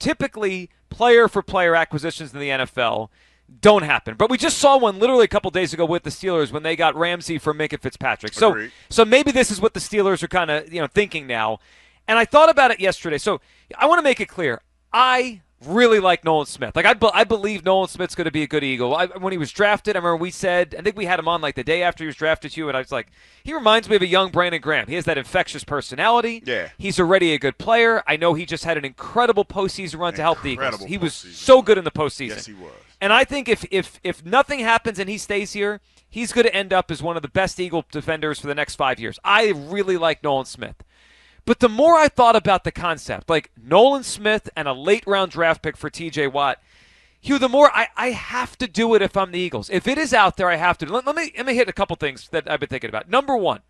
typically player-for-player acquisitions in the NFL don't happen. But we just saw one literally a couple days ago with the Steelers when they got Ramsey for Minka Fitzpatrick. So maybe this is what the Steelers are kind of thinking now. And I thought about it yesterday. So I want to make it clear. I really like Nolan Smith. Like I believe Nolan Smith's going to be a good Eagle. When he was drafted, I remember we said, I think we had him on like the day after he was drafted to you, and I was like, he reminds me of a young Brandon Graham. He has that infectious personality. Yeah. He's already a good player. I know he just had an incredible postseason run to help the Eagles. He was so good in the postseason. Yes, he was. And I think if nothing happens and he stays here, he's going to end up as one of the best Eagle defenders for the next 5 years. I really like Nolan Smith. But the more I thought about the concept, like Nolan Smith and a late-round draft pick for T.J. Watt, Hugh, the more I have to do it if I'm the Eagles. If it is out there, I have to. Let me hit a couple things that I've been thinking about. Number one,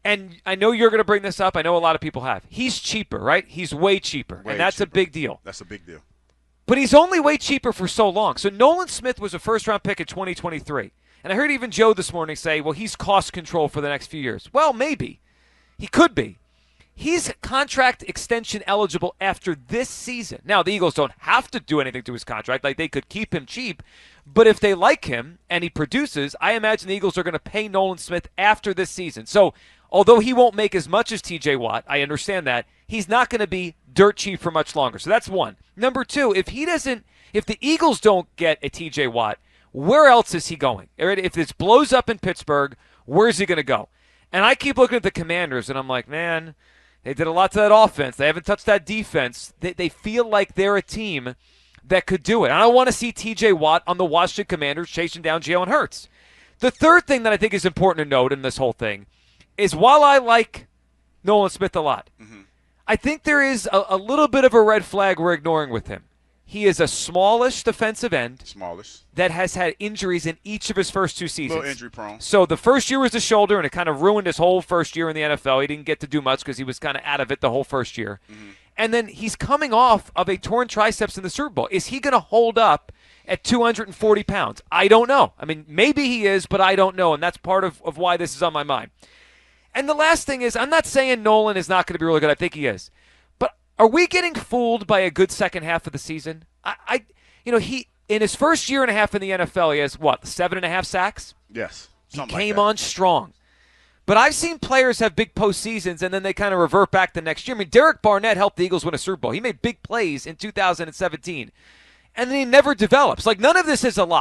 and I know you're going to bring this up. I know a lot of people have. He's cheaper, right? He's way cheaper, and that's a big deal. That's a big deal. But he's only way cheaper for so long. So Nolan Smith was a first-round pick in 2023. And I heard even Joe this morning say, well, he's cost control for the next few years. Well, maybe. He could be. He's contract extension eligible after this season. Now, the Eagles don't have to do anything to his contract. Like, they could keep him cheap. But if they like him and he produces, I imagine the Eagles are going to pay Nolan Smith after this season. So, although he won't make as much as T.J. Watt, I understand that, he's not going to be dirt cheap for much longer. So that's one. Number two, if the Eagles don't get a T.J. Watt, where else is he going? If this blows up in Pittsburgh, where's he going to go? And I keep looking at the Commanders, and I'm like, man, they did a lot to that offense. They haven't touched that defense. They feel like they're a team that could do it. I don't want to see T.J. Watt on the Washington Commanders chasing down Jalen Hurts. The third thing that I think is important to note in this whole thing is while I like Nolan Smith a lot, I think there is a little bit of a red flag we're ignoring with him. He is a smallish defensive end that has had injuries in each of his first two seasons. A little injury prone. So the first year was the shoulder, and it kind of ruined his whole first year in the NFL. He didn't get to do much because he was kind of out of it the whole first year. And then he's coming off of a torn triceps in the Super Bowl. Is he going to hold up at 240 pounds? I don't know. I mean, maybe he is, but I don't know, and that's part of why this is on my mind. And the last thing is, I'm not saying Nolan is not going to be really good. I think he is. But are we getting fooled by a good second half of the season? He in his first year and a half in the NFL, he has, 7.5 sacks? Yes. He came on strong. But I've seen players have big postseasons, and then they kind of revert back the next year. I mean, Derek Barnett helped the Eagles win a Super Bowl. He made big plays in 2017. And then he never develops. Like, none of this is a lie.